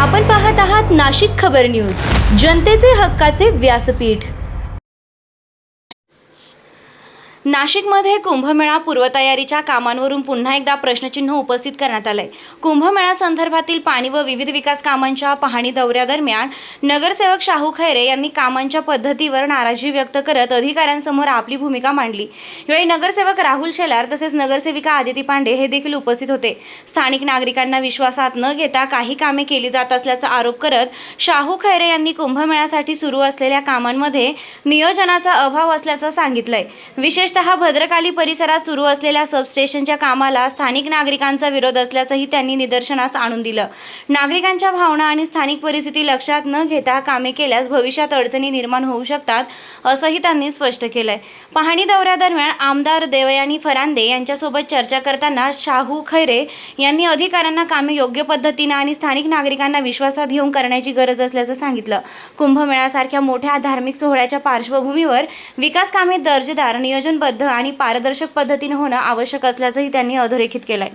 आपण पाहत आहात नाशिक खबर न्यूज, जनतेचे हक्काचे व्यासपीठ। नाशिकमध्ये कुंभमेळा पूर्वतयारीच्या कामांवरून पुन्हा एकदा प्रश्नचिन्ह उपस्थित करण्यात आले। कुंभमेळा संदर्भातील पाणी व विविध विकास कामांच्या पाहणी दौऱ्यादरम्यान नगरसेवक शाहू खैरे यांनी कामांच्या पद्धतीवर नाराजी व्यक्त करत अधिकाऱ्यांसमोर आपली भूमिका मांडली। यावेळी नगरसेवक राहुल शेलार तसेच नगरसेविका आदिती पांडे हे देखील उपस्थित होते। स्थानिक नागरिकांना विश्वासात न घेता काही कामे केली जात असल्याचा आरोप करत शाहू खैरे यांनी कुंभमेळ्यासाठी सुरू असलेल्या कामांमध्ये नियोजनाचा अभाव असल्याचं सांगितलंय। विशेषतः भद्रकाली परिसरात सुरू असलेल्या सबस्टेशनच्या कामाला स्थानिक नागरिकांचा विरोध असल्याचंही त्यांनी निदर्शनास आणून दिलं। नागरिकांच्या भावना आणि स्थानिक परिस्थिती लक्षात न घेता कामे केल्यास भविष्यात अडचणी निर्माण होऊ शकतात असंही त्यांनी स्पष्ट केलंय। पाहणी दौऱ्यादरम्यान आमदार देवयानी फरांदे यांच्यासोबत चर्चा करताना शाहू खैरे यांनी अधिकाऱ्यांना कामे योग्य पद्धतीने आणि स्थानिक नागरिकांना विश्वासात घेऊन करण्याची गरज असल्याचं सांगितलं। कुंभमेळ्यासारख्या मोठ्या धार्मिक सोहळ्याच्या पार्श्वभूमीवर विकास कामे दर्जेदार, नियोजनबद्ध आणि पारदर्शक पद्धतीने होणं आवश्यक असल्याचंही त्यांनी अधोरेखित केलंय।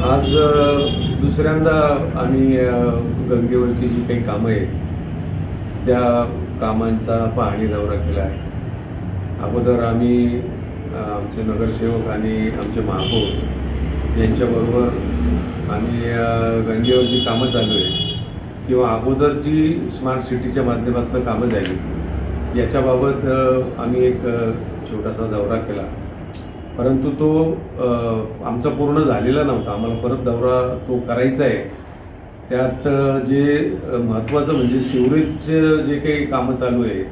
आज दुसऱ्यांदा आम्ही गंगेवरची जी काही कामं आहेत त्या कामांचा पाहणी दौरा केला आहे। अगोदर आम्ही आमचे नगरसेवक आणि आमचे महापौर यांच्याबरोबर आम्ही गंगेवरची कामं चालू आहे किंवा अगोदर जी स्मार्ट सिटीच्या माध्यमातून कामं झाली याच्याबाबत आम्ही एक छोटासा दौरा केला, परंतु तो आमचा पूर्ण झालेला नव्हता। आम्हाला परत दौरा तो करायचा आहे। त्यात जे महत्त्वाचं म्हणजे सिवरेजचे जे काही कामं चालू आहे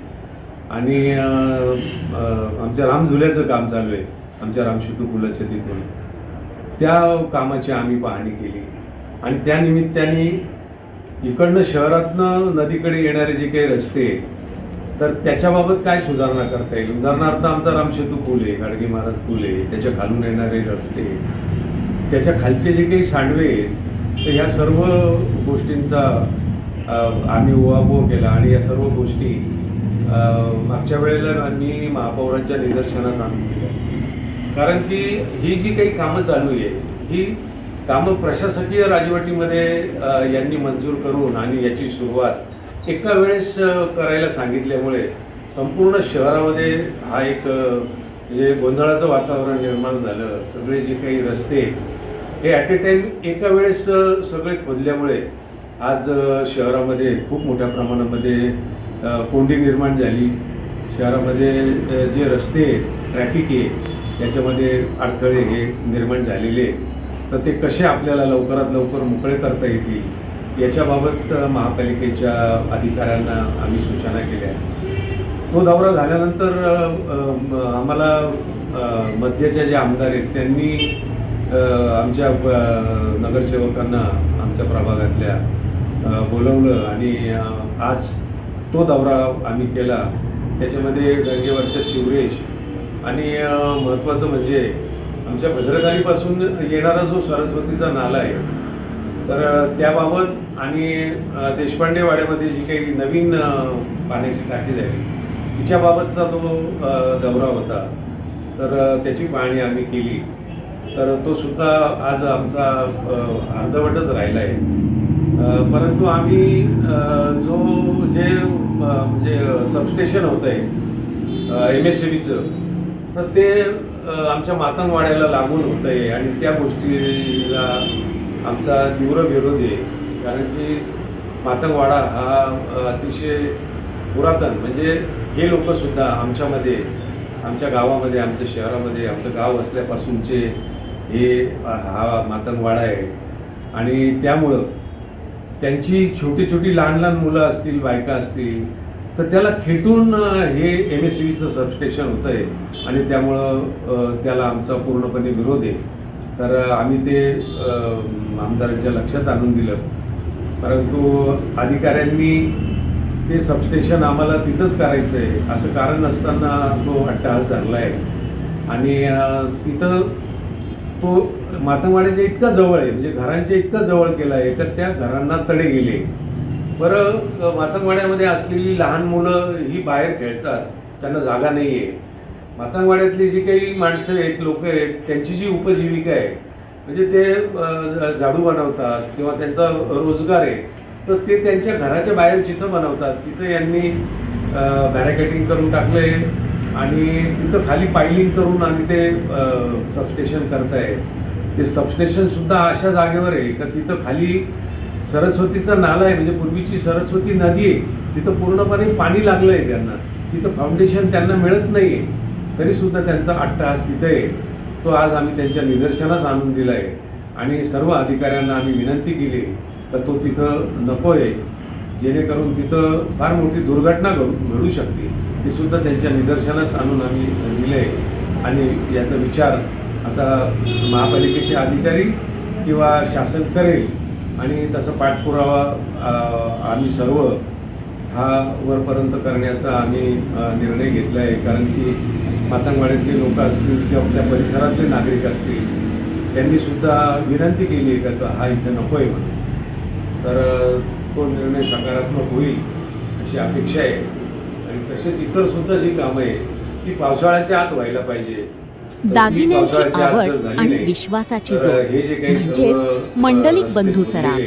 आणि आमच्या रामझुल्याचं काम चालू आहे, आमच्या रामसेतू पुलाच्या तिथून त्या कामाची आम्ही पाहणी केली आणि त्या निमित्ताने इकडनं शहरातनं नदीकडे येणारे जे काही रस्ते तर त्याच्याबाबत काय सुधारणा करता येईल। उदाहरणार्थ आमचा रामसेतू पूल आहे, गाडगे महाराज पूल आहे, त्याच्या खालून येणारे रस्ते, त्याच्या खालचे जे काही सांडवे आहेत तर ह्या सर्व गोष्टींचा आम्ही उहापोह केला आणि या सर्व गोष्टी मागच्या वेळेला आम्ही महापौरांच्या निदर्शनास आणून दिल्या। कारण की ही जी काही कामं चालू आहे ही कामं प्रशासकीय राजवटीमध्ये यांनी मंजूर करून आणि याची सुरुवात एका वेळेस करायला सांगितल्यामुळे संपूर्ण शहरामध्ये हा एक म्हणजे गोंधळाचं वातावरण निर्माण झालं। सगळे जे काही रस्ते हे ॲट ए टाईम एका वेळेस सगळे खोदल्यामुळे आज शहरामध्ये खूप मोठ्या प्रमाणामध्ये कोंडी निर्माण झाली। शहरामध्ये जे रस्ते ट्रॅफिक आहे याच्यामध्ये अडथळे हे निर्माण झालेले, तर ते कसे आपल्याला लवकरात लवकर मोकळे करता येतील याच्याबाबत महापालिकेच्या अधिकाऱ्यांना आम्ही सूचना केल्या। तो दौरा झाल्यानंतर आम्हाला मध्याच्या जे आमदार आहेत त्यांनी आमच्या नगरसेवकांना आमच्या प्रभागातल्या बोलवलं आणि आज तो दौरा आम्ही केला। त्याच्यामध्ये गंगेवरच्या सिवरेज आणि महत्त्वाचं म्हणजे आमच्या भद्रकालीपासून येणारा जो सरस्वतीचा नाला आहे तर त्याबाबत आणि देशपांडे वाड्यामध्ये जी काही नवीन पाण्याची टाकी झाली तिच्याबाबतचा तो दौरा होता, तर त्याची पाहणी आम्ही केली। तर तो सुद्धा आज आमचा अर्धवटच राहिला आहे। परंतु आम्ही जे म्हणजे सबस्टेशन होतं आहे MSCBचं तर ते आमच्या मातंगवाड्याला लागून होतं आहे आणि त्या गोष्टीला आमचा तीव्र विरोध आहे। कारण की मातंगवाडा हा अतिशय पुरातन म्हणजे हे लोकसुद्धा आमच्यामध्ये, आमच्या गावामध्ये, आमच्या शहरामध्ये आमचं गाव असल्यापासूनचे हे हा मातंगवाडा आहे आणि त्यामुळं त्यांची छोटी छोटी लहान लहान मुलं असतील, बायका असतील तर त्याला खेटून हे MSCBचं सबस्टेशन होतं आहे आणि त्यामुळं त्याला आमचा पूर्णपणे विरोध आहे। तर आम्ही ते आमदारांच्या लक्षात आणून दिलं, परंतु अधिकाऱ्यांनी ते सबस्टेशन आम्हाला तिथंच करायचं आहे असं कारण नसताना तो अट्टहास धरला आहे आणि तिथं तो मातंगवाड्याच्या इतका जवळ आहे, म्हणजे घरांच्या इतका जवळ केला आहे का त्या घरांना तडे गेले। बरं, मातंगवाड्यामध्ये असलेली लहान मुलं ही बाहेर खेळतात, त्यांना जागा नाही आहे। मातंगवाड्यातली जी काही माणसं आहेत, लोक आहेत, त्यांची जी उपजीविका आहे म्हणजे ते झाडू बनवतात किंवा त्यांचा रोजगार आहे, तर ते त्यांच्या घराच्या बाहेर जिथं बनवतात तिथं यांनी बॅरिकेडिंग करून टाकलंय आणि तिथं खाली पायलिंग करून आणि ते सबस्टेशन करताय. ते सबस्टेशन सुद्धा अशा जागेवर आहे का तिथं खाली सरस्वतीचा नाला आहे, म्हणजे पूर्वीची सरस्वती नदी आहे, तिथं पूर्णपणे पाणी लागलं आहे त्यांना. तिथं फाउंडेशन त्यांना मिळत नाही आहे, तरीसुद्धा त्यांचा अट्टहास तिथं आहे. तो आज आम्ही त्यांच्या निदर्शनास आणून दिला आहे आणि सर्व अधिकाऱ्यांना आम्ही विनंती केली तर तो तिथं नको आहे, जेणेकरून तिथं फार मोठी दुर्घटना घडू शकते. ती सुद्धा त्यांच्या निदर्शनास आणून आम्ही दिलं आहे आणि याचा विचार आता महापालिकेचे अधिकारी किंवा शासन करेल आणि तसा पाठपुरावा आम्ही सर्व हा वरपर्यंत करण्याचा आम्ही निर्णय घेतला आहे. कारण की मातंगवाड्यातले लोक असतील किंवा त्या परिसरातले नागरिक असतील, त्यांनी सुद्धा विनंती केली आहे का हा इथं नको आहे म्हणून. तर तो निर्णय सकारात्मक होईल अशी अपेक्षा आहे. आणि तसेच इतर सुद्धा जी कामं आहे ती पावसाळ्याच्या आत व्हायला पाहिजे. दागिन्यांची आवड आणि विश्वासाची जोड म्हणजेच मंडलिक बंधू सराफ.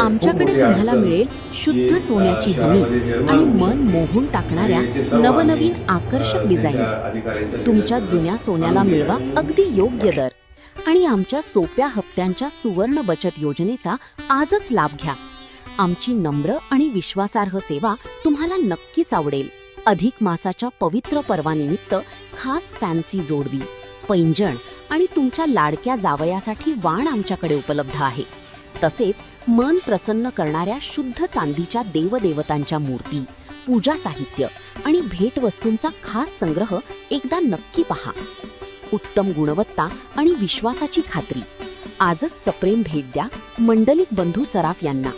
आमच्याकडे तुम्हाला मिळेल शुद्ध सोन्याची हमी आणि मन मोहून टाकणाऱ्या नवनवीन आकर्षक डिझाईन्स. तुमच्या जुन्या सोन्याला मिळवा अगदी योग्य दर आणि आमच्या सोप्या हप्त्यांच्या सुवर्ण बचत योजनेचा आजच लाभ घ्या. आमची नम्र आणि विश्वासार्ह सेवा तुम्हाला नक्कीच आवडेल. अधिक मासाच्या पवित्र पर्वानिमित्त खास फॅन्सी जोडवी, पैंजण आणि तुमच्या लाडक्या जावयासाठी वाण आमच्याकडे उपलब्ध आहे. तसेच मन प्रसन्न करणाऱ्या शुद्ध चांदीच्या देवदेवतांच्या मूर्ती, पूजा साहित्य आणि भेटवस्तूंचा खास संग्रह एकदा नक्की पहा. उत्तम गुणवत्ता आणि विश्वासाची खात्री. आजच सप्रेम भेट द्या मंडलिक बंधू सराफ यांना.